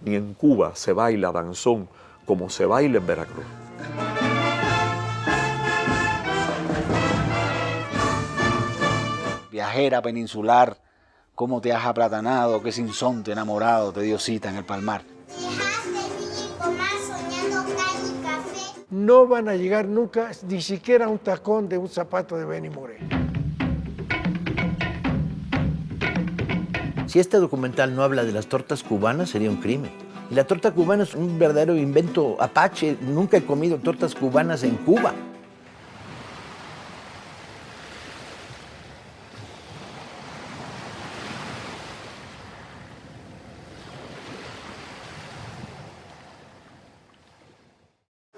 ni en Cuba se baila danzón como se baila en Veracruz. Viajera peninsular, cómo te has aplatanado, qué sinsonte enamorado te dio cita en el Palmar. No van a llegar nunca ni siquiera a un tacón de un zapato de Benny Moré. Si este documental no habla de las tortas cubanas, sería un crimen. Y la torta cubana es un verdadero invento apache. Nunca he comido tortas cubanas en Cuba.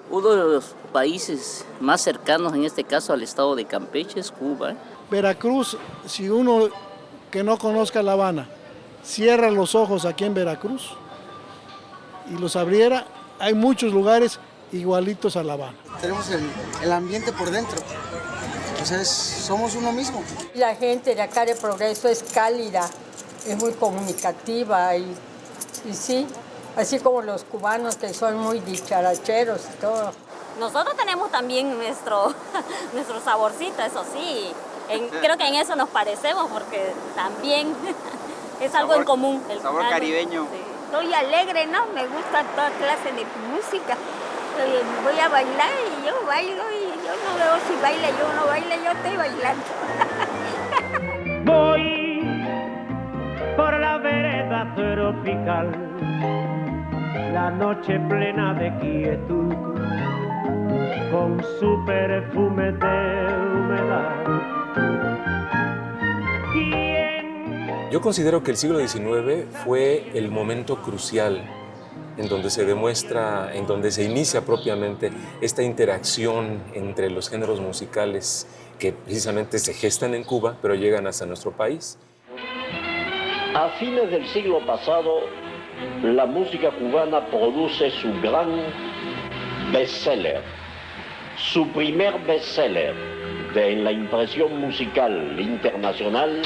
Uno de los países más cercanos, en este caso al estado de Campeche, es Cuba. Veracruz, si uno que no conozca La Habana cierra los ojos aquí en Veracruz y los abriera, hay muchos lugares igualitos a La Habana. Tenemos el ambiente por dentro, o sea, somos uno mismo. La gente de acá de Progreso es cálida, es muy comunicativa y sí, así como los cubanos que son muy dicharacheros y todo. Nosotros tenemos también nuestro saborcito, eso sí. Creo que en eso nos parecemos porque también es algo en común. El sabor caribeño. Sí. Estoy alegre, ¿no? Me gusta toda clase de música. Voy a bailar y yo bailo y yo no veo si baila yo o no baila, yo estoy bailando. Voy por la vereda tropical, la noche plena de quietud, con su perfume de humedad. Yo considero que el siglo XIX fue el momento crucial en donde se demuestra, en donde se inicia propiamente esta interacción entre los géneros musicales que precisamente se gestan en Cuba, pero llegan hasta nuestro país. A fines del siglo pasado, la música cubana produce su gran bestseller, su primer bestseller en la impresión musical internacional,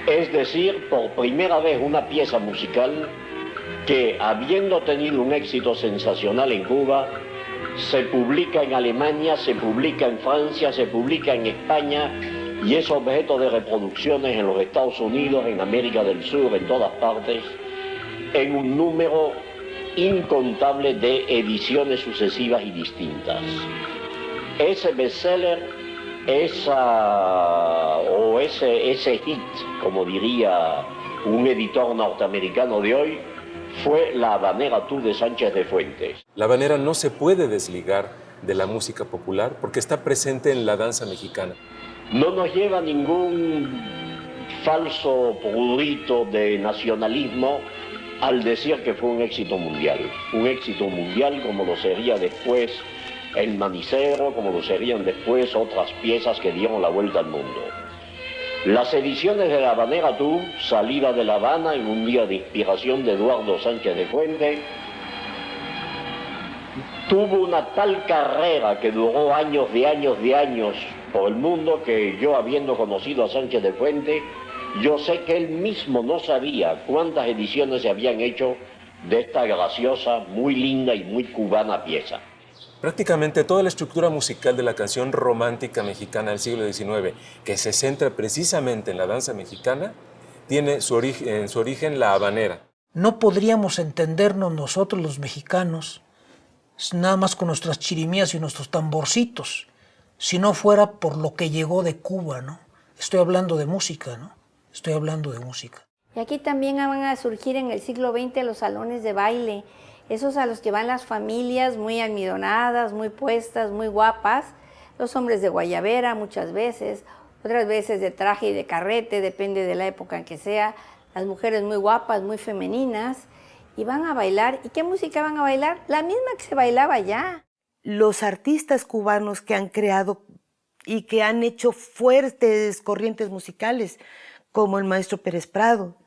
es decir, por primera vez una pieza musical que, habiendo tenido un éxito sensacional en Cuba, se publica en Alemania, se publica en Francia, se publica en España y es objeto de reproducciones en los Estados Unidos, en América del Sur, en todas partes, en un número incontable de ediciones sucesivas y distintas. Ese bestseller, ese hit, como diría un editor norteamericano de hoy, fue La Habanera Tú de Sánchez de Fuentes. La habanera no se puede desligar de la música popular porque está presente en la danza mexicana. No nos lleva ningún falso prurito de nacionalismo al decir que fue un éxito mundial como lo sería después El Manicero, como lo serían después otras piezas que dieron la vuelta al mundo. Las ediciones de La Habanera Tú, salida de La Habana en un día de inspiración de Eduardo Sánchez de Fuente, tuvo una tal carrera que duró años por el mundo que yo, habiendo conocido a Sánchez de Fuente, yo sé que él mismo no sabía cuántas ediciones se habían hecho de esta graciosa, muy linda y muy cubana pieza. Prácticamente toda la estructura musical de la canción romántica mexicana del siglo XIX, que se centra precisamente en la danza mexicana, tiene en su origen la habanera. No podríamos entendernos nosotros los mexicanos nada más con nuestras chirimías y nuestros tamborcitos, si no fuera por lo que llegó de Cuba, ¿no? Estoy hablando de música, ¿no? Estoy hablando de música. Y aquí también van a surgir en el siglo XX los salones de baile, esos a los que van las familias muy almidonadas, muy puestas, muy guapas, los hombres de guayabera muchas veces, otras veces de traje y de carrete, depende de la época en que sea, las mujeres muy guapas, muy femeninas, y van a bailar. ¿Y qué música van a bailar? La misma que se bailaba allá. Los artistas cubanos que han creado y que han hecho fuertes corrientes musicales, como el maestro Pérez Prado,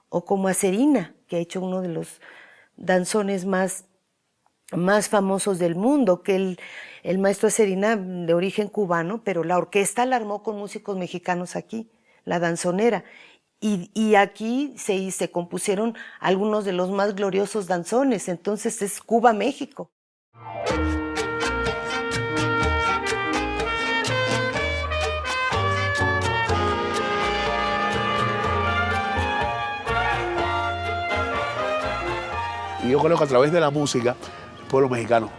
o como Acerina, que ha hecho uno de los danzones más famosos del mundo, que el maestro Acerina, de origen cubano, pero la orquesta la armó con músicos mexicanos aquí, la danzonera, Y aquí se compusieron algunos de los más gloriosos danzones. Entonces es Cuba, México. Y yo creo que a través de la música, el pueblo mexicano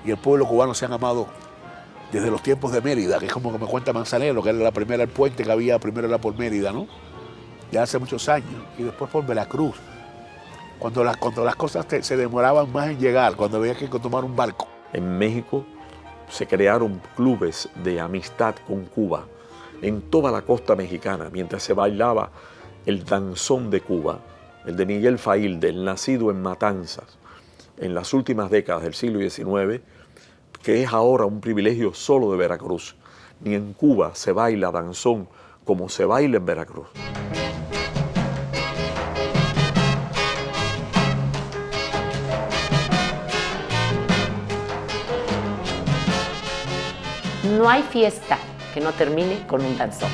y el pueblo cubano se han amado desde los tiempos de Mérida, que es como que me cuenta Manzanero, que era la primera, el puente que había, primero era por Mérida, ¿no? Ya hace muchos años, y después por Veracruz, cuando las cosas se demoraban más en llegar, cuando había que tomar un barco. En México se crearon clubes de amistad con Cuba en toda la costa mexicana, mientras se bailaba el danzón de Cuba, el de Miguel Faílde, el nacido en Matanzas, en las últimas décadas del siglo XIX, que es ahora un privilegio solo de Veracruz. Ni en Cuba se baila danzón como se baila en Veracruz. No hay fiesta que no termine con un danzón.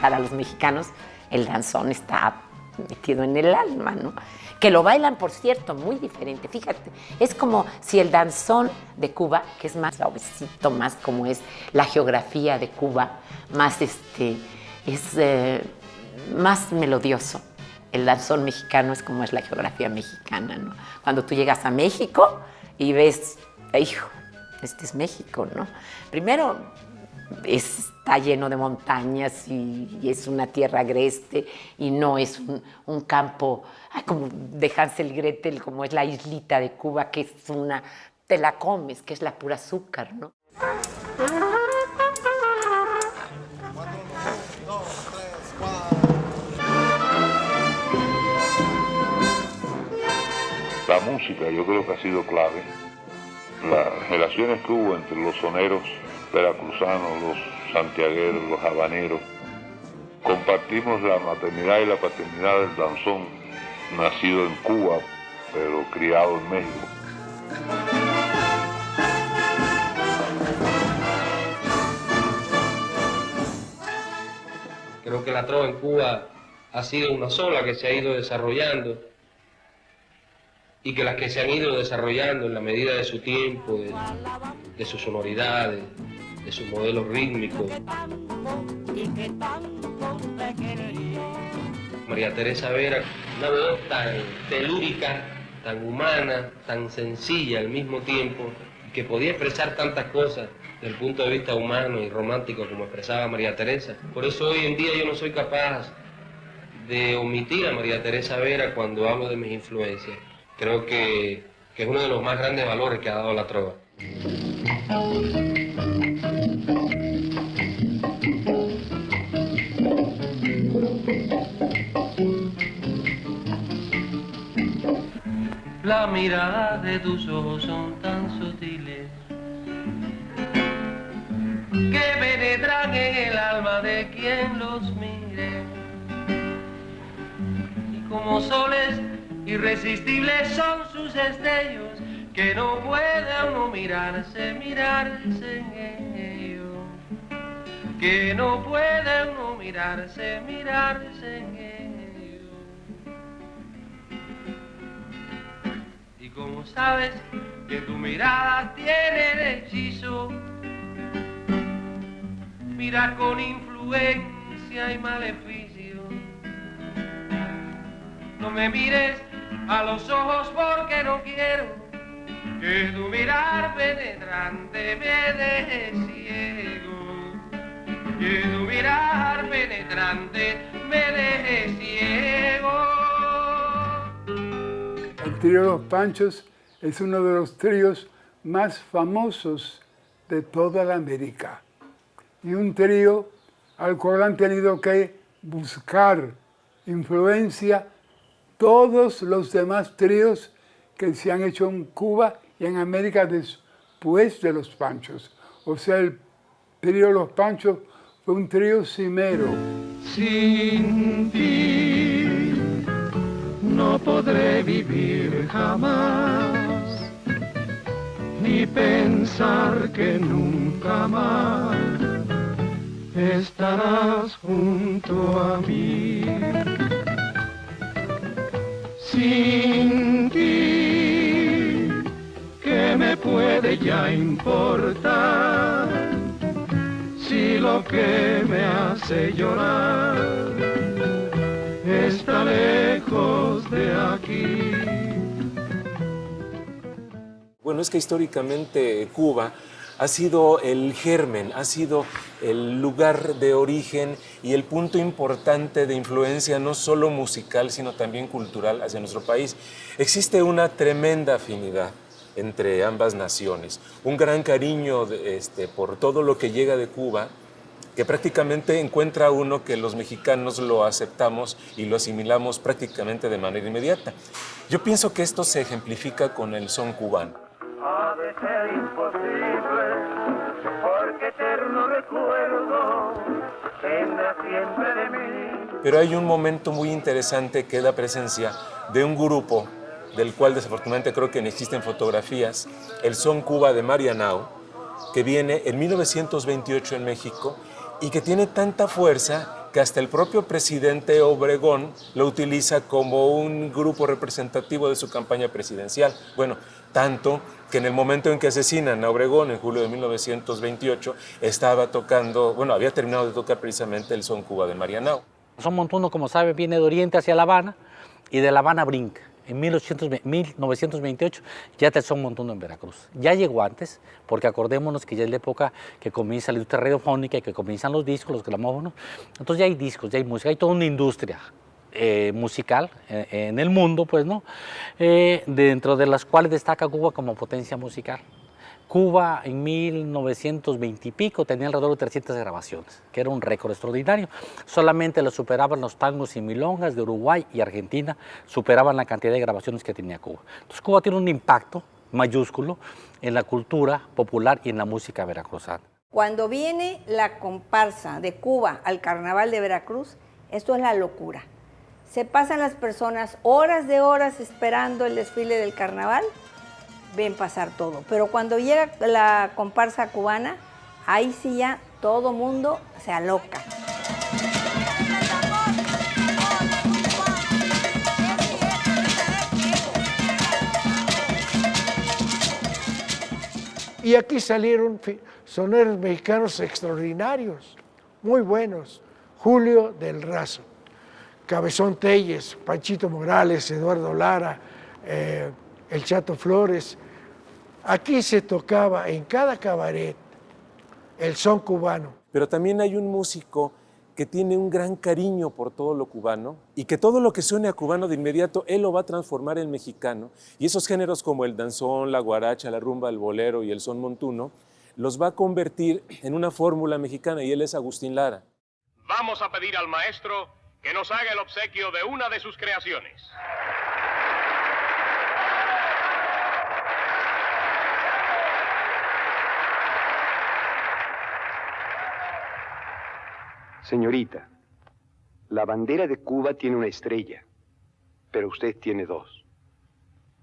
Para los mexicanos el danzón está metido en el alma, ¿no? Que lo bailan, por cierto, muy diferente. Fíjate, es como si el danzón de Cuba, que es más suavecito, más como es la geografía de Cuba, más más melodioso. El danzón mexicano es como es la geografía mexicana, ¿no? Cuando tú llegas a México y ves, hijo, este es México, ¿no? Primero, está lleno de montañas y es una tierra agreste y no es un campo como de Hansel y Gretel, como es la islita de Cuba, que es te la comes, que es la pura azúcar, ¿no? La música yo creo que ha sido clave. Las relaciones que hubo entre los soneros veracruzanos, los santiagueros, los habaneros, compartimos la maternidad y la paternidad del danzón, nacido en Cuba, pero criado en México. Creo que la trova en Cuba ha sido una sola que se ha ido desarrollando y que las que se han ido desarrollando en la medida de su tiempo, de sus sonoridades, de sus modelos rítmicos. María Teresa Vera, una voz tan telúrica, tan humana, tan sencilla al mismo tiempo, que podía expresar tantas cosas desde el punto de vista humano y romántico como expresaba María Teresa. Por eso hoy en día yo no soy capaz de omitir a María Teresa Vera cuando hablo de mis influencias. Creo que es uno de los más grandes valores que ha dado la trova. La mirada de tus ojos son tan sutiles que penetran en el alma de quien los mire, y como soles irresistibles son sus destellos, que no puede uno mirarse en ellos, que no puede uno mirarse en ellos. Y como sabes que tu mirada tiene el hechizo, mira con influencia y maleficio. No me mires a los ojos porque no quiero que tu mirar penetrante me deje ciego, que tu mirar penetrante me deje ciego. El trío Los Panchos es uno de los tríos más famosos de toda la América y un trío al cual han tenido que buscar influencia todos los demás tríos que se han hecho en Cuba y en América después de Los Panchos. O sea, el trío Los Panchos fue un trío cimero. Sin ti no podré vivir jamás, y pensar que nunca más estarás junto a mí. Sin ti, ¿qué me puede ya importar? Si lo que me hace llorar está lejos de aquí. Bueno, es que históricamente Cuba ha sido el germen, ha sido el lugar de origen y el punto importante de influencia no solo musical, sino también cultural hacia nuestro país. Existe una tremenda afinidad entre ambas naciones, un gran cariño por todo lo que llega de Cuba, que prácticamente encuentra uno que los mexicanos lo aceptamos y lo asimilamos prácticamente de manera inmediata. Yo pienso que esto se ejemplifica con el son cubano. Ha de ser imposible, porque eterno recuerdo tendrá siempre de mí. Pero hay un momento muy interesante que da presencia de un grupo del cual desafortunadamente creo que no existen fotografías, el Son Cuba de Marianao, que viene en 1928 en México y que tiene tanta fuerza que hasta el propio presidente Obregón lo utiliza como un grupo representativo de su campaña presidencial. Bueno, tanto que en el momento en que asesinan a Obregón, en julio de 1928, estaba tocando, bueno, había terminado de tocar precisamente el Son Cuba de Marianao. Son Montuno, como sabe, viene de Oriente hacia La Habana y de La Habana brinca. En 1928 ya está el son Montuno en Veracruz. Ya llegó antes, porque acordémonos que ya es la época que comienza la industria radiofónica y que comienzan los discos, los gramófonos. Entonces ya hay discos, ya hay música, hay toda una industria musical en el mundo, pues, ¿no? Dentro de las cuales destaca Cuba como potencia musical. Cuba en 1920 y pico tenía alrededor de 300 grabaciones, que era un récord extraordinario. Solamente lo superaban los tangos y milongas de Uruguay y Argentina, superaban la cantidad de grabaciones que tenía Cuba. Entonces Cuba tiene un impacto mayúsculo en la cultura popular y en la música veracruzana. Cuando viene la comparsa de Cuba al Carnaval de Veracruz, esto es la locura. Se pasan las personas horas de horas esperando el desfile del carnaval, ven pasar todo. Pero cuando llega la comparsa cubana, ahí sí ya todo mundo se aloca. Y aquí salieron soneros mexicanos extraordinarios, muy buenos. Julio del Razo, Cabezón Telles, Panchito Morales, Eduardo Lara, el Chato Flores. Aquí se tocaba en cada cabaret el son cubano. Pero también hay un músico que tiene un gran cariño por todo lo cubano y que todo lo que suene a cubano de inmediato, él lo va a transformar en mexicano. Y esos géneros como el danzón, la guaracha, la rumba, el bolero y el son montuno, los va a convertir en una fórmula mexicana, y él es Agustín Lara. Vamos a pedir al maestro que nos haga el obsequio de una de sus creaciones. Señorita, la bandera de Cuba tiene una estrella, pero usted tiene dos.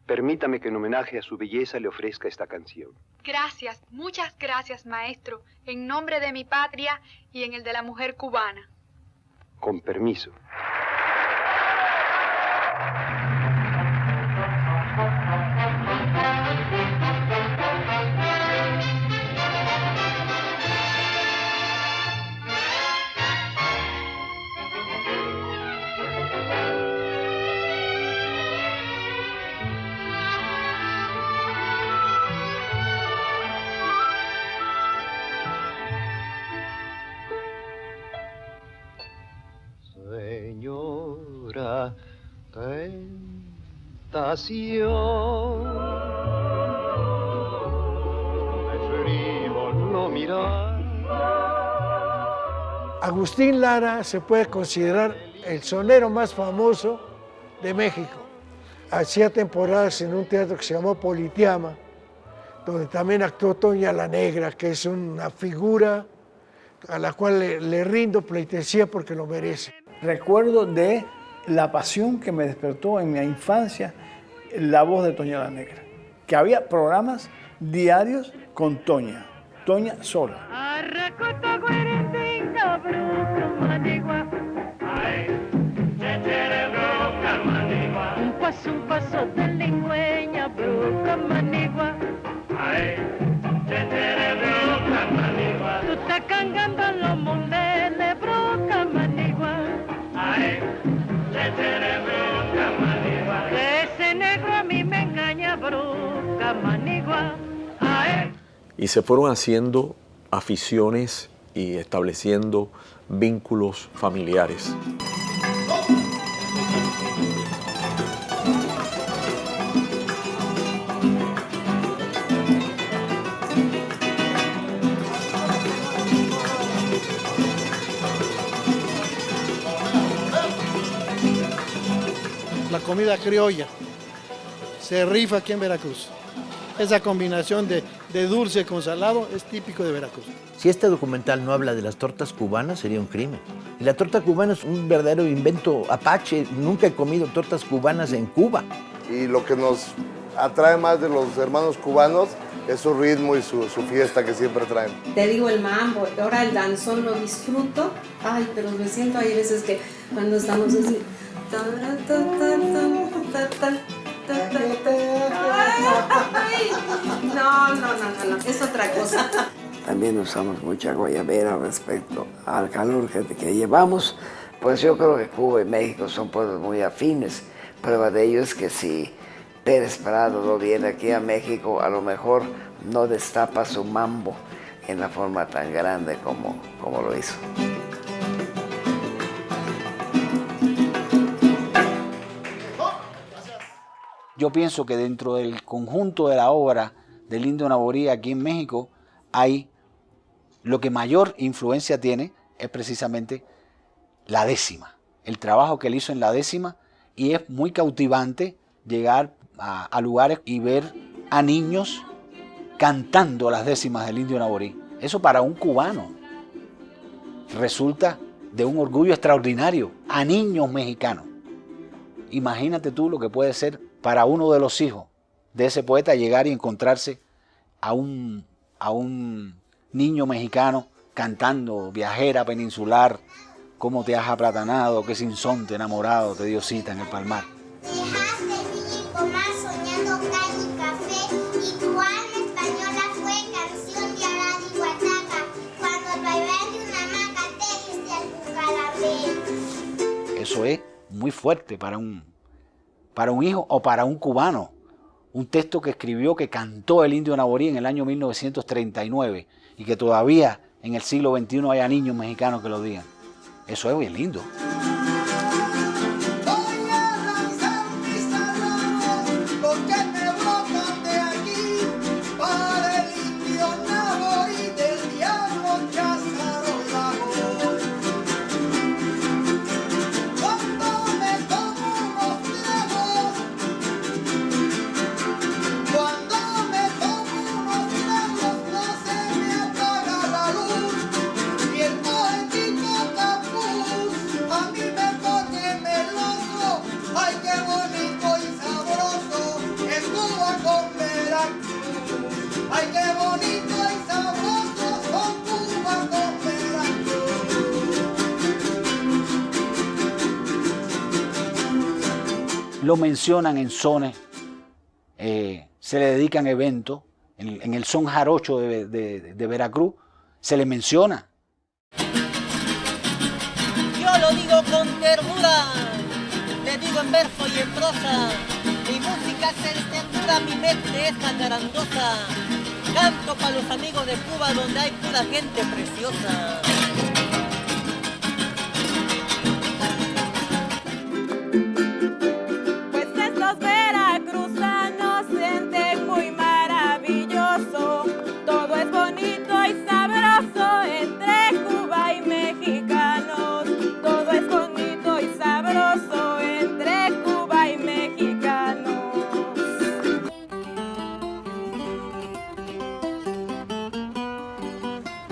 Permítame que en homenaje a su belleza le ofrezca esta canción. Gracias, muchas gracias, maestro, en nombre de mi patria y en el de la mujer cubana. Con permiso. Señora, tentación de frívolo mirar. Agustín Lara se puede considerar el sonero más famoso de México. Hacía temporadas en un teatro que se llamó Politeama, donde también actuó Toña la Negra, que es una figura a la cual le rindo pleitesía porque lo merece. Recuerdo de la pasión que me despertó en mi infancia la voz de Toña la Negra, que había programas diarios con Toña. Toña sola. Un paso de lingüeña, bruca manigua. Tú estás cangando los mundeles, bruca manigua. Ese negro a mí me engaña, bruca manigua. Y se fueron haciendo aficiones y estableciendo vínculos familiares. La comida criolla se rifa aquí en Veracruz. Esa combinación de dulce con salado es típico de Veracruz. Si este documental no habla de las tortas cubanas, sería un crimen. Y la torta cubana es un verdadero invento apache. Nunca he comido tortas cubanas en Cuba. Y lo que nos atrae más de los hermanos cubanos es su ritmo y su fiesta que siempre traen. Te digo el mambo, ahora el danzón lo disfruto. Ay, pero me siento, hay veces que cuando estamos así... No, es otra cosa. También usamos mucha guayabera respecto al calor que llevamos. Pues yo creo que Cuba y México son pueblos muy afines. Prueba de ello es que si Pérez Prado no viene aquí a México, a lo mejor no destapa su mambo en la forma tan grande como lo hizo. Yo pienso que dentro del conjunto de la obra del Indio Naborí aquí en México hay lo que mayor influencia tiene es precisamente la décima, el trabajo que él hizo en la décima, y es muy cautivante llegar a lugares y ver a niños cantando las décimas del Indio Naborí. Eso para un cubano resulta de un orgullo extraordinario, a niños mexicanos. Imagínate tú lo que puede ser para uno de los hijos de ese poeta llegar y encontrarse a un niño mexicano cantando Viajera peninsular, cómo te has aplatanado, qué sinsonte enamorado te dio cita en el palmar. Dejaste vivir comer soñando calle y café, y tu alma española fue canción de Arad y Guataca, cuando al bailar de una hamaca te diste al cucalabé. Eso es muy fuerte para un hijo o para un cubano. Un texto que escribió, que cantó el Indio Naborí en el año 1939 y que todavía en el siglo XXI haya niños mexicanos que lo digan. Eso es bien lindo. Lo mencionan en sones, se le dedican eventos, en el son jarocho de Veracruz se le menciona. Yo lo digo con ternura, te digo en verso y en prosa, mi música es ternura, mi mente es jacarandosa, canto para los amigos de Cuba donde hay pura gente preciosa. Los veracruzanos sienten muy maravilloso, todo es bonito y sabroso entre Cuba y mexicanos, todo es bonito y sabroso entre Cuba y mexicanos.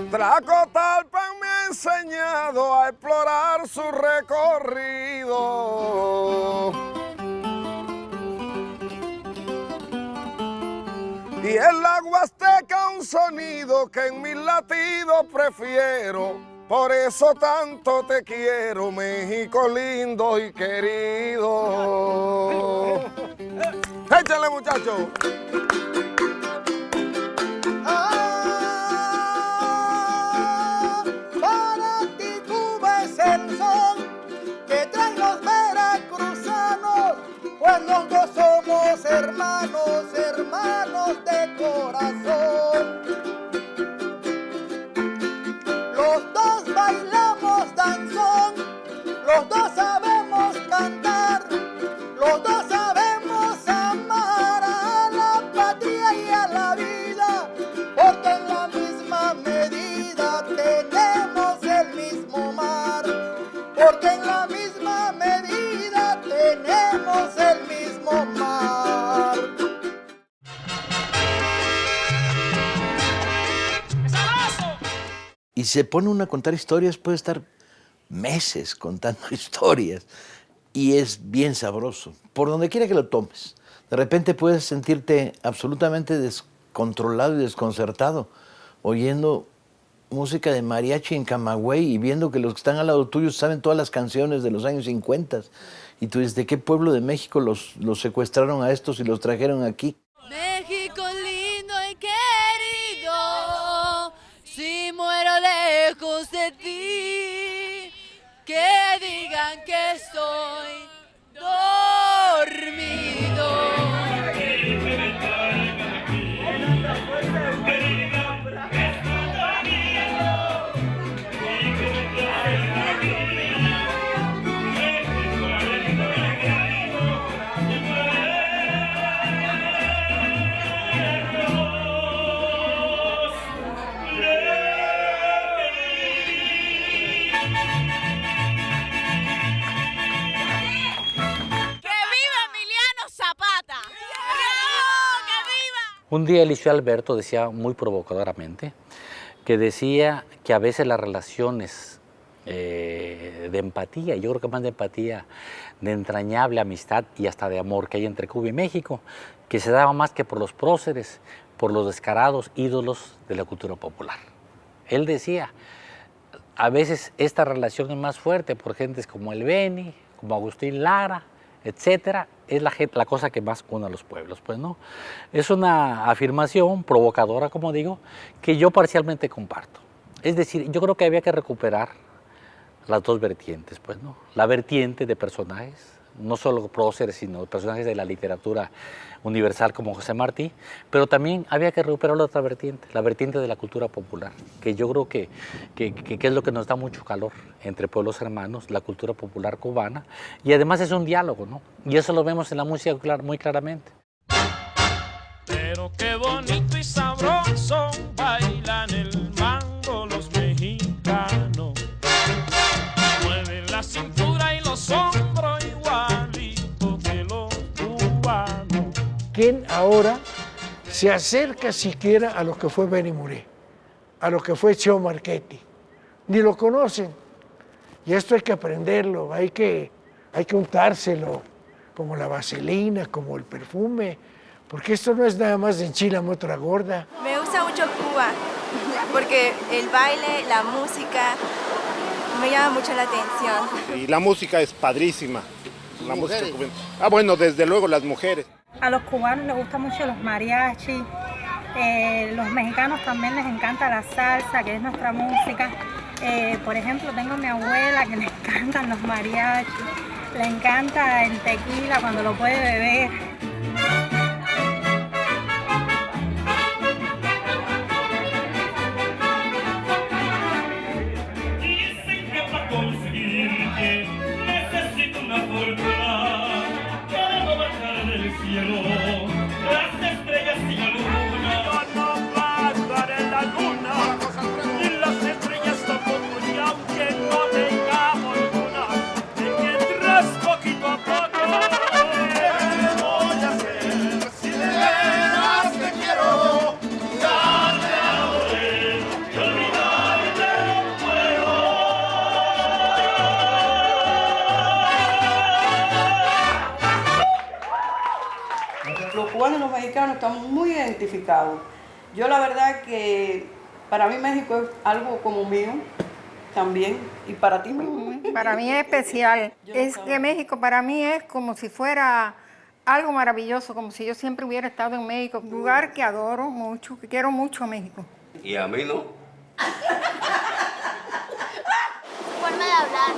Tlacotalpan me ha enseñado a explorar su recorrido. Y Y en la Huasteca un sonido que en mis latidos prefiero. Por eso tanto te quiero, México lindo y querido. Échale, muchachos. Para ti Cuba es el sol que traen los veracruzanos, pues los dos somos hermanos, hermanos de corazón. Los dos bailamos danzón, los dos sabemos cantar, los dos sabemos amar a la patria y a la vida, porque en la misma medida tenemos el mismo mar, porque en la misma medida tenemos el mismo mar. Y se pone uno a contar historias, puede estar meses contando historias. Y es bien sabroso, por donde quiera que lo tomes. De repente puedes sentirte absolutamente descontrolado y desconcertado, oyendo música de mariachi en Camagüey y viendo que los que están al lado tuyo saben todas las canciones de los años 50. Y tú dices, ¿de qué pueblo de México los secuestraron a estos y los trajeron aquí? México lindo y querido, si muero lejos de ti, que digan que estoy dormido. Un día Eliseo Alberto decía muy provocadoramente que decía que a veces las relaciones de empatía, yo creo que más de empatía, de entrañable amistad y hasta de amor que hay entre Cuba y México, que se daba más que por los próceres, por los descarados ídolos de la cultura popular. Él decía, a veces esta relación es más fuerte por gentes como el Beni, como Agustín Lara, etcétera, es la cosa que más une a los pueblos, pues no. Es una afirmación provocadora, como digo, que yo parcialmente comparto. Es decir, yo creo que había que recuperar las dos vertientes, pues no. La vertiente de personajes, no solo próceres, sino personajes de la literatura universal como José Martí, pero también había que recuperar la otra vertiente, la vertiente de la cultura popular, que yo creo que es lo que nos da mucho calor entre pueblos hermanos, la cultura popular cubana, y además es un diálogo, ¿no? Y eso lo vemos en la música muy claramente. Pero qué bonito y sabroso bailan el mambo los mexicanos. Mueven la cintura y los hombros igualito que los cubanos. ¿Quién ahora se acerca siquiera a lo que fue Benny Moré, a lo que fue Cheo Marchetti? Ni lo conocen. Y esto hay que aprenderlo, hay que untárselo, como la vaselina, como el perfume, porque esto no es nada más de enchilame otra gorda. Me gusta mucho Cuba, porque el baile, la música, me llama mucho la atención. Y la música es padrísima. La música cubana. Ah, bueno, desde luego las mujeres. A los cubanos les gustan mucho los mariachis, los mexicanos también les encanta la salsa, que es nuestra música. Por ejemplo, tengo a mi abuela que le encantan los mariachis, le encanta el tequila cuando lo puede beber. Dicen que para conseguirte necesito una fortuna que debo bajar del cielo las estrellas y la luna. Yo no bajaré la luna y las estrellas tampoco, y aunque no tengamos luna, te mientras poquito a poco cubanos y los mexicanos estamos muy identificados. Yo la verdad que para mí México es algo como mío también, y para ti mismo. Para mí es especial. Es que México para mí es como si fuera algo maravilloso, como si yo siempre hubiera estado en México. Un lugar que adoro mucho, que quiero mucho a México. ¿Y a mí no? Forma de hablar.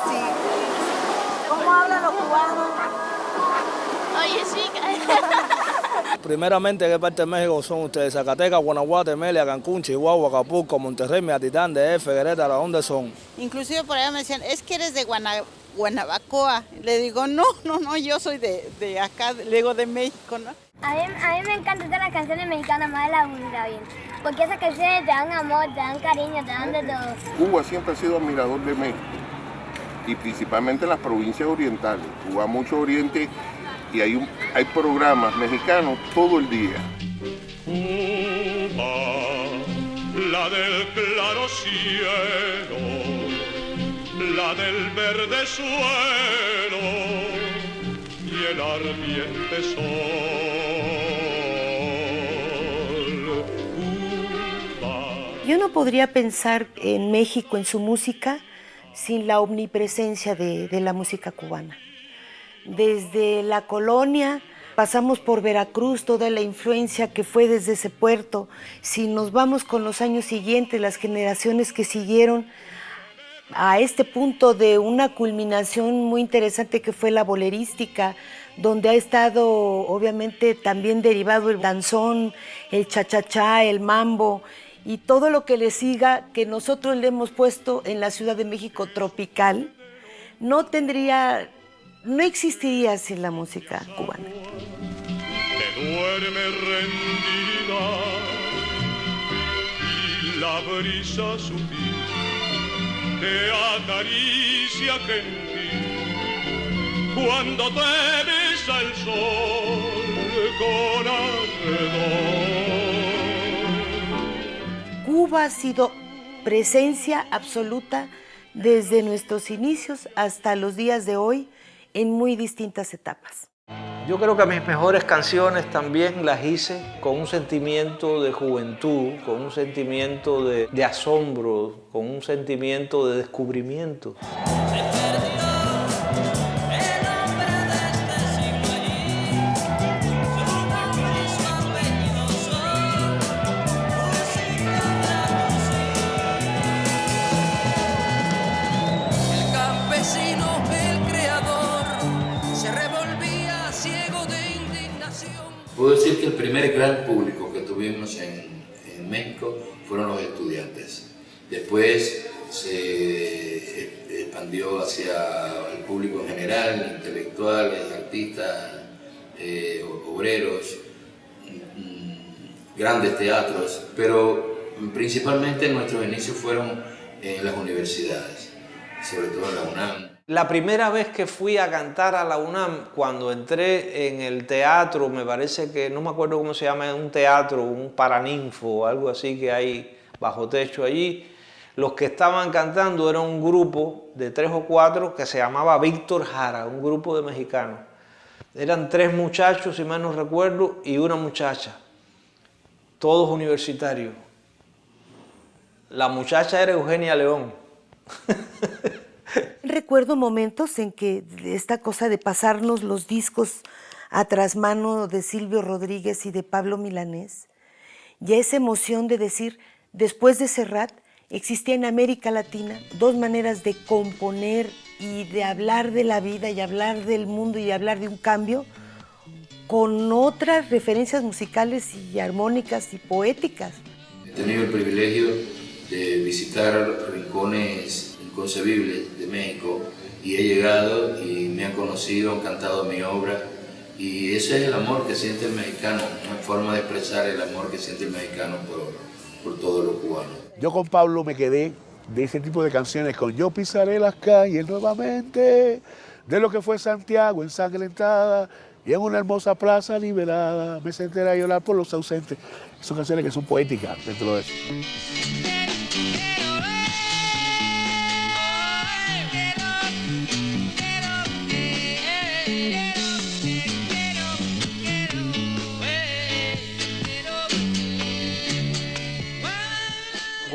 Sí. ¿Cómo hablan los cubanos? Oye, chica. Primeramente, ¿qué parte de México son ustedes? Zacatecas, Guanajuato, Mérida, Cancún, Chihuahua, Acapulco, Monterrey, Miatitán, DF, Querétaro, ¿dónde son? Inclusive por allá me decían, es que eres de Guanabacoa. Le digo, no, yo soy de acá, le digo de México, ¿no? A mí me encantan todas las canciones mexicanas, más de la música bien. Porque esas canciones te dan amor, te dan cariño, te dan de todo. Cuba siempre ha sido admirador de México, y principalmente en las provincias orientales. Cuba mucho oriente y hay programas mexicanos todo el día. Cuba, la del claro cielo, la del verde suelo y el ardiente sol. Cuba. Yo no podría pensar en México, en su música, sin la omnipresencia de la música cubana. Desde la colonia, pasamos por Veracruz, toda la influencia que fue desde ese puerto. Si nos vamos con los años siguientes, las generaciones que siguieron, a este punto de una culminación muy interesante que fue la bolerística, donde ha estado obviamente también derivado el danzón, el cha-cha-cha, el mambo, y todo lo que le siga, que nosotros le hemos puesto en la Ciudad de México tropical, no existiría sin la música cubana. Te duerme rendida y la brisa sutil te acaricia gentil cuando te besa el sol con ardor. Cuba ha sido presencia absoluta desde nuestros inicios hasta los días de hoy, en muy distintas etapas. Yo creo que mis mejores canciones también las hice con un sentimiento de juventud, con un sentimiento de asombro, con un sentimiento de descubrimiento. Puedo decir que el primer gran público que tuvimos en México fueron los estudiantes. Después se expandió hacia el público en general, intelectuales, artistas, obreros, grandes teatros, pero principalmente nuestros inicios fueron en las universidades, sobre todo en la UNAM. La primera vez que fui a cantar a la UNAM, cuando entré en el teatro, me parece que, no me acuerdo cómo se llama, un teatro, un paraninfo, algo así que hay bajo techo allí, los que estaban cantando era un grupo de 3 o 4 que se llamaba Víctor Jara, un grupo de mexicanos. Eran 3 muchachos, si mal no recuerdo, y una muchacha, todos universitarios. La muchacha era Eugenia León. Recuerdo momentos en que esta cosa de pasarnos los discos a trasmano de Silvio Rodríguez y de Pablo Milanés, y esa emoción de decir, después de Serrat, existía en América Latina 2 maneras de componer y de hablar de la vida y hablar del mundo y hablar de un cambio con otras referencias musicales y armónicas y poéticas. He tenido el privilegio de visitar rincones inconcebibles de México y he llegado y me han conocido, han cantado mi obra y ese es el amor que siente el mexicano, una forma de expresar el amor que siente el mexicano por todos los cubanos. Yo con Pablo me quedé de ese tipo de canciones con Yo pisaré las calles nuevamente, de lo que fue Santiago ensangrentada y en una hermosa plaza liberada me sentaré a llorar por los ausentes. Son canciones que son poéticas dentro de eso.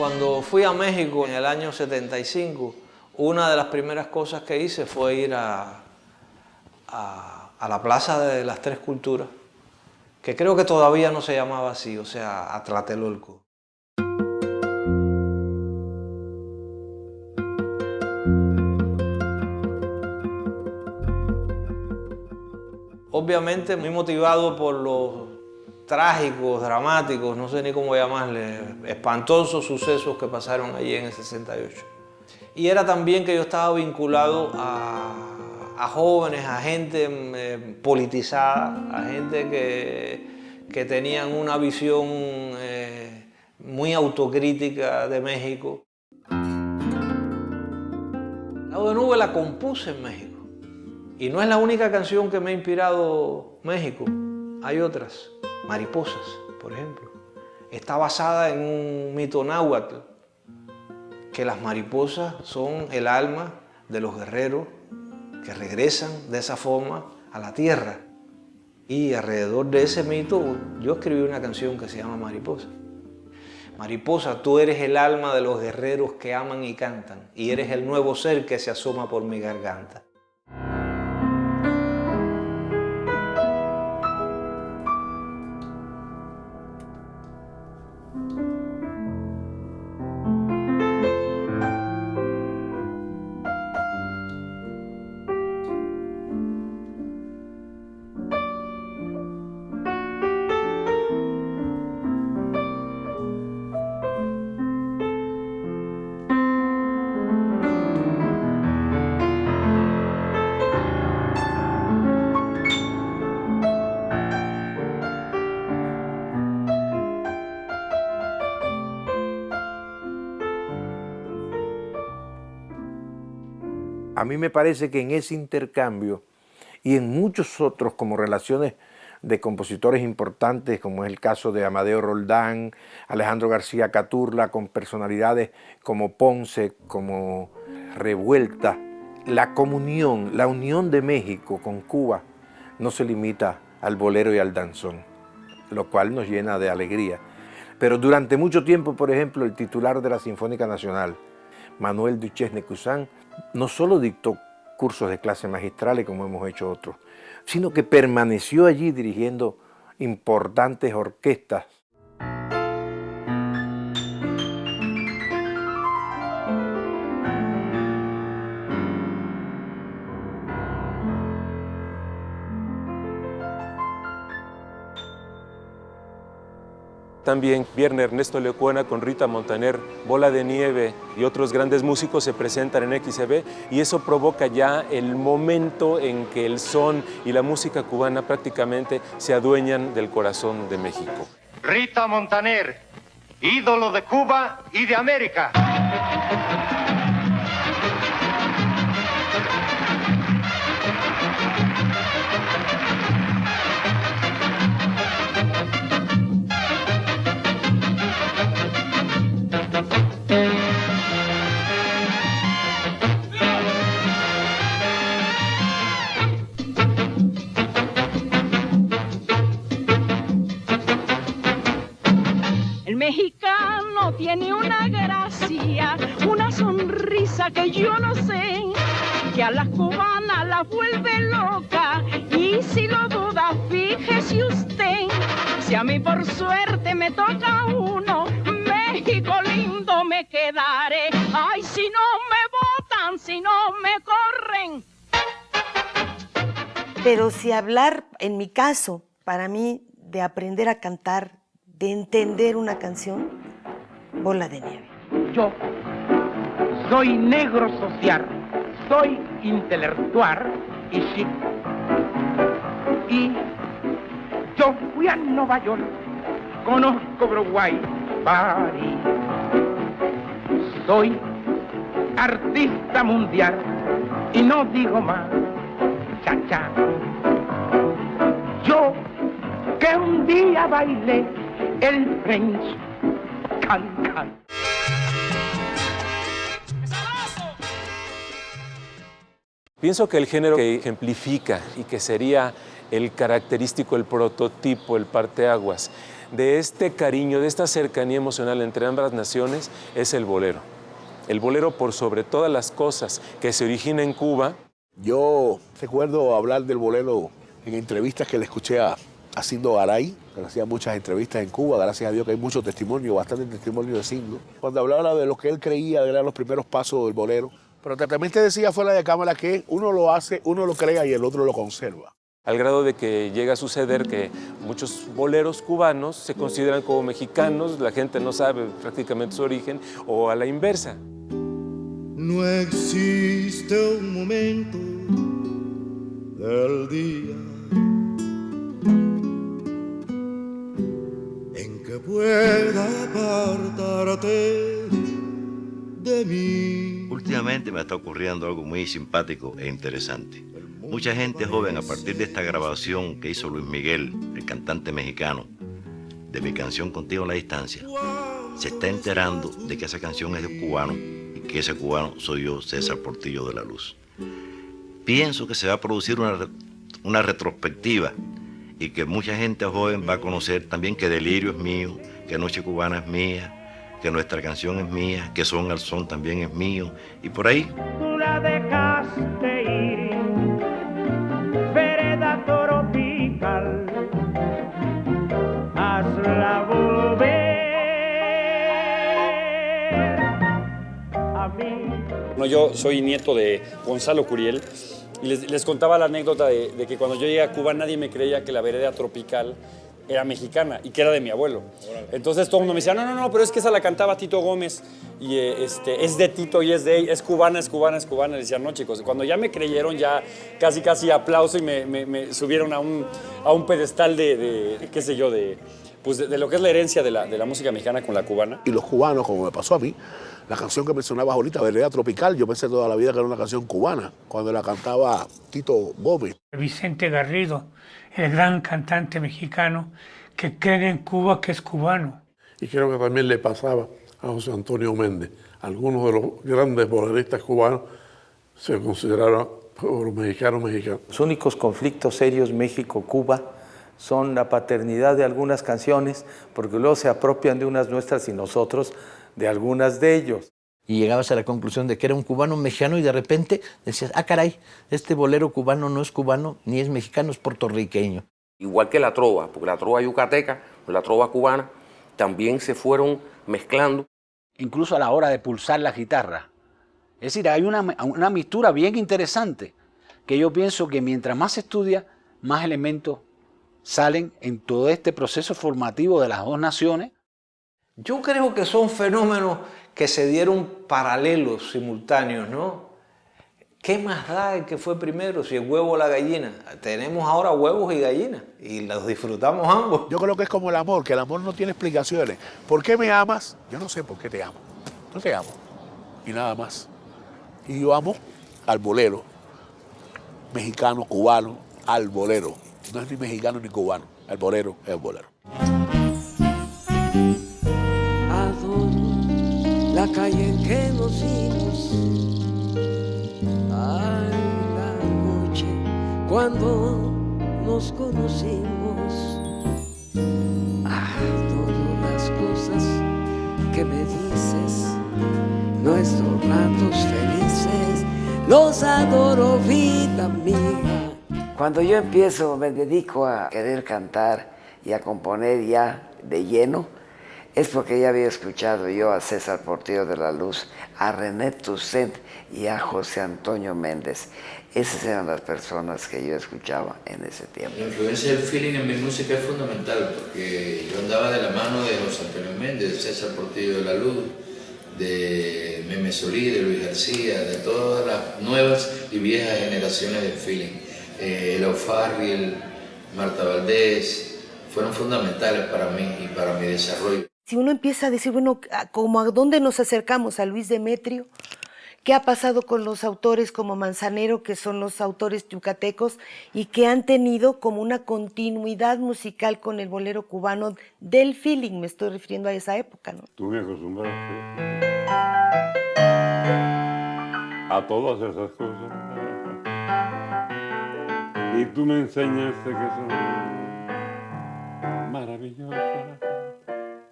Cuando fui a México en el año 75, una de las primeras cosas que hice fue ir a la Plaza de las Tres Culturas, que creo que todavía no se llamaba así, o sea, a Tlatelolco. Obviamente muy motivado por los trágicos, dramáticos, no sé ni cómo llamarle, espantosos sucesos que pasaron allí en el 68. Y era también que yo estaba vinculado a jóvenes, a gente politizada, a gente que tenían una visión muy autocrítica de México. Lado de Nube la compuse en México. Y no es la única canción que me ha inspirado México. Hay otras. Mariposas, por ejemplo. Está basada en un mito náhuatl, que las mariposas son el alma de los guerreros que regresan de esa forma a la tierra. Y alrededor de ese mito yo escribí una canción que se llama Mariposa. Mariposa, tú eres el alma de los guerreros que aman y cantan, y eres el nuevo ser que se asoma por mi garganta. A mí me parece que en ese intercambio y en muchos otros, como relaciones de compositores importantes, como es el caso de Amadeo Roldán, Alejandro García Caturla, con personalidades como Ponce, como Revuelta, la comunión, la unión de México con Cuba no se limita al bolero y al danzón, lo cual nos llena de alegría. Pero durante mucho tiempo, por ejemplo, el titular de la Sinfónica Nacional, Manuel Duchesne-Cousin, no solo dictó cursos de clase magistrales como hemos hecho otros, sino que permaneció allí dirigiendo importantes orquestas. También Viernes Ernesto Lecuona con Rita Montaner, Bola de Nieve y otros grandes músicos se presentan en XCB y eso provoca ya el momento en que el son y la música cubana prácticamente se adueñan del corazón de México. Rita Montaner, ídolo de Cuba y de América. Mexicano tiene una gracia, una sonrisa que yo no sé, que a las cubanas la vuelve loca, y si lo duda, fíjese usted, si a mí por suerte me toca uno, México lindo me quedaré, ay, si no me botan, si no me corren. Pero si hablar, en mi caso, para mí, de aprender a cantar, de entender una canción, Bola de Nieve. Yo soy negro social, soy intelectual y chic. Y yo fui a Nueva York, conozco Broadway, París. Soy artista mundial y no digo más, cha-cha. Yo que un día bailé el French can-can. Pienso que el género que ejemplifica y que sería el característico, el prototipo, el parteaguas de este cariño, de esta cercanía emocional entre ambas naciones es el bolero. El bolero por sobre todas las cosas que se origina en Cuba. Yo recuerdo hablar del bolero en entrevistas que le escuché a Cindo Garay, que hacía muchas entrevistas en Cuba, gracias a Dios que hay mucho testimonio, bastante testimonio de Cindo. Cuando hablaba de lo que él creía eran los primeros pasos del bolero, pero también te decía fuera de cámara que uno lo hace, uno lo crea y el otro lo conserva. Al grado de que llega a suceder que muchos boleros cubanos se consideran como mexicanos, la gente no sabe prácticamente su origen, o a la inversa. No existe un momento del día en que pueda apartarte de mí. Últimamente me está ocurriendo algo muy simpático e interesante. Mucha gente joven, a partir de esta grabación que hizo Luis Miguel, el cantante mexicano, de mi canción Contigo a la Distancia, se está enterando de que esa canción es de un cubano y que ese cubano soy yo, César Portillo de la Luz. Pienso que se va a producir una retrospectiva y que mucha gente joven va a conocer también que Delirio es mío, que Noche Cubana es mía, que nuestra canción es mía, que Son al Son también es mío, y por ahí. Tú la dejaste ir, vereda tropical, hazla volver a mí. Bueno, yo soy nieto de Gonzalo Curiel y les contaba la anécdota de que cuando yo llegué a Cuba nadie me creía que la vereda tropical era mexicana y que era de mi abuelo. Entonces todo el mundo me decía, no, pero es que esa la cantaba Tito Gómez y es de Tito y es cubana. Le decía, no, chicos, cuando ya me creyeron, ya casi aplauso y me subieron a un pedestal de qué sé yo, de lo que es la herencia de la música mexicana con la cubana. Y los cubanos, como me pasó a mí, la canción que mencionabas ahorita, Vereda Tropical, yo pensé toda la vida que era una canción cubana, cuando la cantaba Tito Gómez. Vicente Garrido, el gran cantante mexicano que cree en Cuba que es cubano. Y creo que también le pasaba a José Antonio Méndez. Algunos de los grandes boleristas cubanos se consideraron por mexicanos. Los únicos conflictos serios México-Cuba son la paternidad de algunas canciones, porque luego se apropian de unas nuestras y nosotros de algunas de ellos. Y llegabas a la conclusión de que era un cubano mexicano y de repente decías, ah, caray, este bolero cubano no es cubano ni es mexicano, es puertorriqueño. Igual que la trova, porque la trova yucateca, la trova cubana, también se fueron mezclando. Incluso a la hora de pulsar la guitarra. Es decir, hay una mixtura bien interesante, que yo pienso que mientras más se estudia, más elementos salen en todo este proceso formativo de las dos naciones. Yo creo que son fenómenos que se dieron paralelos, simultáneos, ¿no? ¿Qué más da el que fue primero, si el huevo o la gallina? Tenemos ahora huevos y gallinas y los disfrutamos ambos. Yo creo que es como el amor, que el amor no tiene explicaciones. ¿Por qué me amas? Yo no sé por qué te amo. No te amo. Y nada más. Y yo amo al bolero. Mexicano, cubano, al bolero. No es ni mexicano ni cubano. El bolero es el bolero. La calle en que nos vimos, ay, la noche cuando nos conocimos, ay, todas las cosas que me dices, nuestros ratos felices, los adoro, vida mía. Cuando yo empiezo, me dedico a querer cantar y a componer ya de lleno, es porque ya había escuchado yo a César Portillo de la Luz, a René Toussaint y a José Antonio Méndez. Esas eran las personas que yo escuchaba en ese tiempo. La influencia del feeling en mi música es fundamental, porque yo andaba de la mano de José Antonio Méndez, de César Portillo de la Luz, de Meme Solí, de Luis García, de todas las nuevas y viejas generaciones del feeling. Eloy Farriel, Marta Valdés, fueron fundamentales para mí y para mi desarrollo. Si uno empieza a decir, bueno, ¿cómo a dónde nos acercamos? ¿A Luis Demetrio? ¿Qué ha pasado con los autores como Manzanero, que son los autores yucatecos y que han tenido como una continuidad musical con el bolero cubano del feeling? Me estoy refiriendo a esa época, ¿no? Tú me acostumbraste a todas esas cosas y tú me enseñaste que son maravillosas.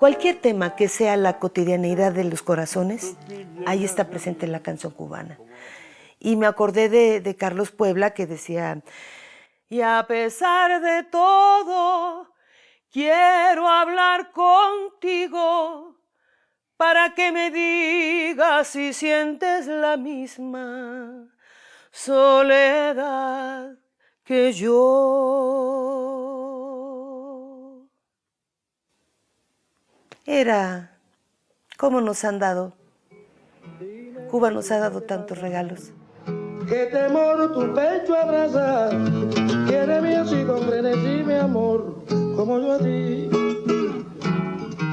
Cualquier tema que sea la cotidianidad de los corazones, ahí está presente la canción cubana. Y me acordé de Carlos Puebla, que decía, y a pesar de todo, quiero hablar contigo para que me digas si sientes la misma soledad que yo. Era cómo nos han dado. Cuba nos ha dado tantos regalos. Que temor tu pecho abrazar, quiere mío si comprendes y mi amor, como yo a ti.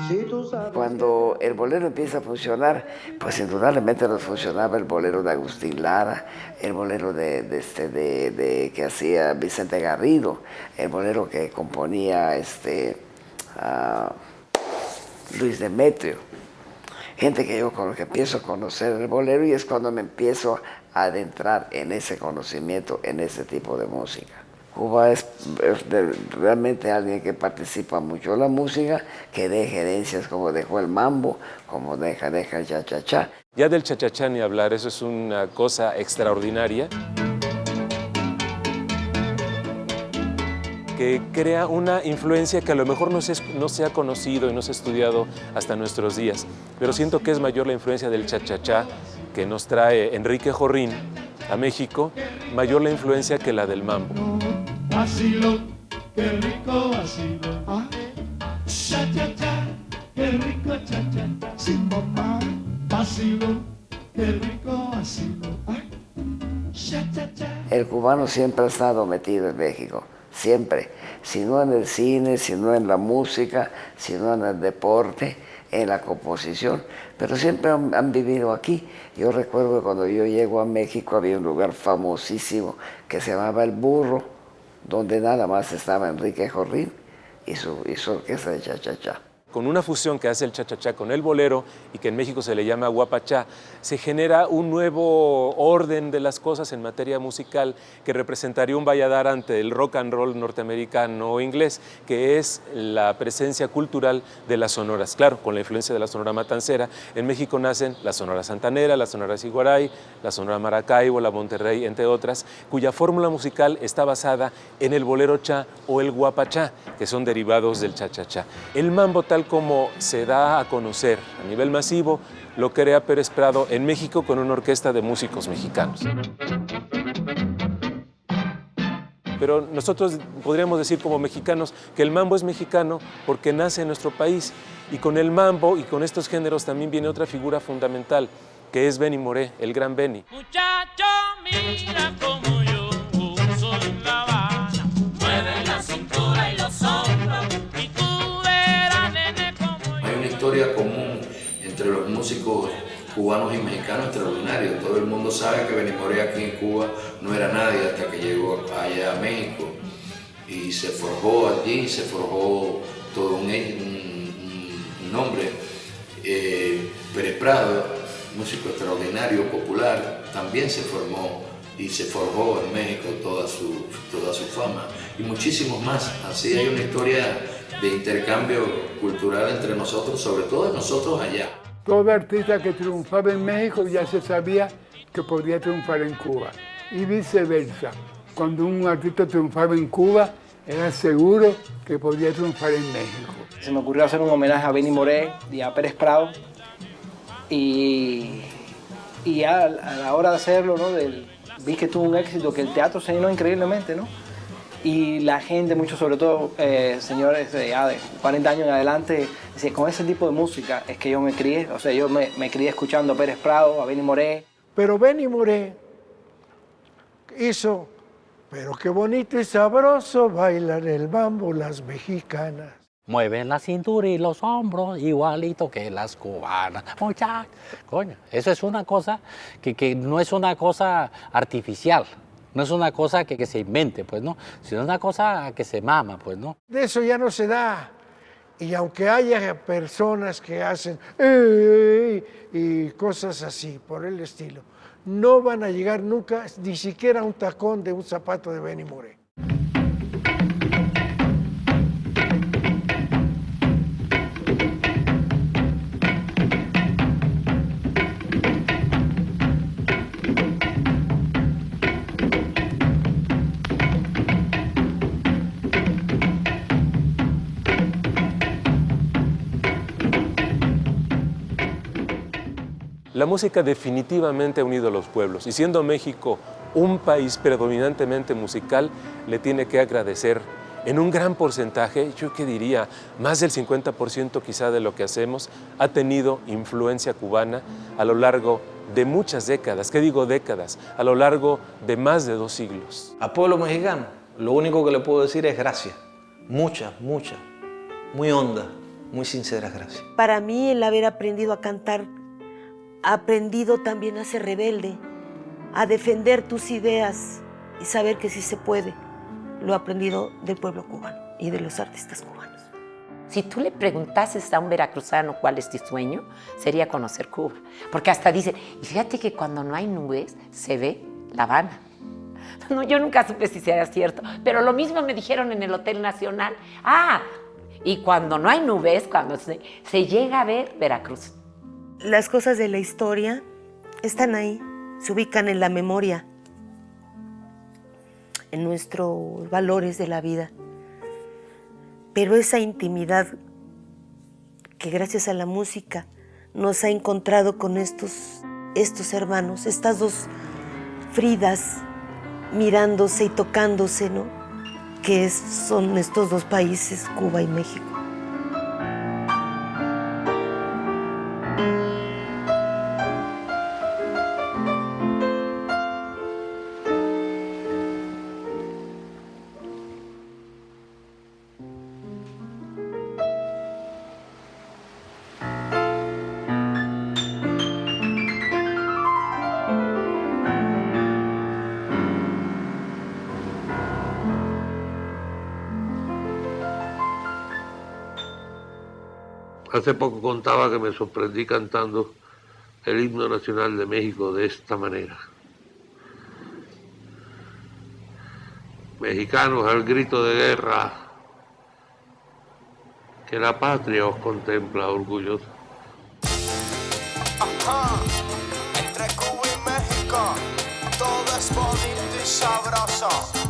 Si tú sabes. Cuando el bolero empieza a funcionar, pues indudablemente nos funcionaba el bolero de Agustín Lara, el bolero que hacía Vicente Garrido, el bolero que componía Luis Demetrio. Gente que yo con lo que empiezo a conocer el bolero y es cuando me empiezo a adentrar en ese conocimiento, en ese tipo de música. Cuba es realmente alguien que participa mucho en la música, que deja herencias como dejó el mambo, como deja el cha-cha-cha. Ya del cha-cha-cha ni hablar, eso es una cosa extraordinaria que crea una influencia que a lo mejor no se ha conocido y no se ha estudiado hasta nuestros días. Pero siento que es mayor la influencia del cha-cha-cha que nos trae Enrique Jorrín a México, mayor la influencia que la del mambo. Vacilo, qué rico vacilo. Cha-cha-cha, qué rico cha-cha-cha. Sin mamá, vacilo, qué rico vacilo. Cha-cha-cha. El cubano siempre ha estado metido en México. Siempre, si no en el cine, si no en la música, si no en el deporte, en la composición, pero siempre han vivido aquí. Yo recuerdo que cuando yo llego a México había un lugar famosísimo que se llamaba El Burro, donde nada más estaba Enrique Jorrín y su orquesta de cha-cha-cha. Con una fusión que hace el cha-cha-cha con el bolero y que en México se le llama guapachá, se genera un nuevo orden de las cosas en materia musical que representaría un valladar ante el rock and roll norteamericano o inglés, que es la presencia cultural de las sonoras. Claro, con la influencia de la sonora matancera, en México nacen la sonora santanera, la sonora siguaray, la sonora maracaibo, la Monterrey, entre otras, cuya fórmula musical está basada en el bolero cha o el guapachá, que son derivados del cha-cha-cha. El mambo, tal como se da a conocer a nivel masivo, lo crea Pérez Prado en México con una orquesta de músicos mexicanos. Pero nosotros podríamos decir como mexicanos que el mambo es mexicano porque nace en nuestro país, y con el mambo y con estos géneros también viene otra figura fundamental, que es Benny Moré, el gran Benny. Muchacho, mira como yo uso la Habana, mueve la cintura y los hombros. Historia común entre los músicos cubanos y mexicanos extraordinario. Todo el mundo sabe que Benny Moré aquí en Cuba no era nadie hasta que llegó allá a México y se forjó allí, se forjó todo un nombre. Pérez Prado, músico extraordinario, popular, también se formó y se forjó en México toda su fama y muchísimos más. Así hay una historia de intercambio cultural entre nosotros, sobre todo nosotros allá. Todo artista que triunfaba en México ya se sabía que podía triunfar en Cuba y viceversa. Cuando un artista triunfaba en Cuba, era seguro que podía triunfar en México. Se me ocurrió hacer un homenaje a Benny Moré y a Pérez Prado y a la hora de hacerlo, ¿no? Vi que tuvo un éxito, que el teatro se llenó increíblemente, ¿no? Y la gente, mucho sobre todo señores de 40 años en adelante, decía, con ese tipo de música es que yo me crié. O sea, yo me crié escuchando a Pérez Prado, a Benny Moré. Pero Benny Moré hizo, pero qué bonito y sabroso bailan el mambo las mexicanas. Mueven la cintura y los hombros igualito que las cubanas. Muchachos, coño, eso es una cosa que no es una cosa artificial. No es una cosa que se invente, pues, ¿no? Sino una cosa que se mama, pues, ¿no? De eso ya no se da. Y aunque haya personas que hacen y cosas así, por el estilo, no van a llegar nunca ni siquiera a un tacón de un zapato de Benny Moré. La música definitivamente ha unido a los pueblos y siendo México un país predominantemente musical, le tiene que agradecer en un gran porcentaje, yo que diría, más del 50% quizá de lo que hacemos, ha tenido influencia cubana a lo largo de muchas décadas, ¿qué digo décadas? A lo largo de más de 2 siglos. Al pueblo mexicano, lo único que le puedo decir es gracias. Muchas, muy honda, muy sinceras gracias. Para mí el haber aprendido a cantar, ha aprendido también a ser rebelde, a defender tus ideas y saber que sí se puede. Lo he aprendido del pueblo cubano y de los artistas cubanos. Si tú le preguntases a un veracruzano cuál es tu sueño, sería conocer Cuba. Porque hasta dice, y fíjate que cuando no hay nubes, se ve La Habana. No, yo nunca supe si era cierto, pero lo mismo me dijeron en el Hotel Nacional. Y cuando no hay nubes, cuando se llega a ver Veracruz. Las cosas de la historia están ahí, se ubican en la memoria, en nuestros valores de la vida. Pero esa intimidad que gracias a la música nos ha encontrado con estos hermanos, estas dos Fridas mirándose y tocándose, ¿no? Que son estos dos países, Cuba y México. Hace poco contaba que me sorprendí cantando el himno nacional de México de esta manera. Mexicanos al grito de guerra, que la patria os contempla orgullosa. Ajá. Entre Cuba y México, todo es bonito y sabroso.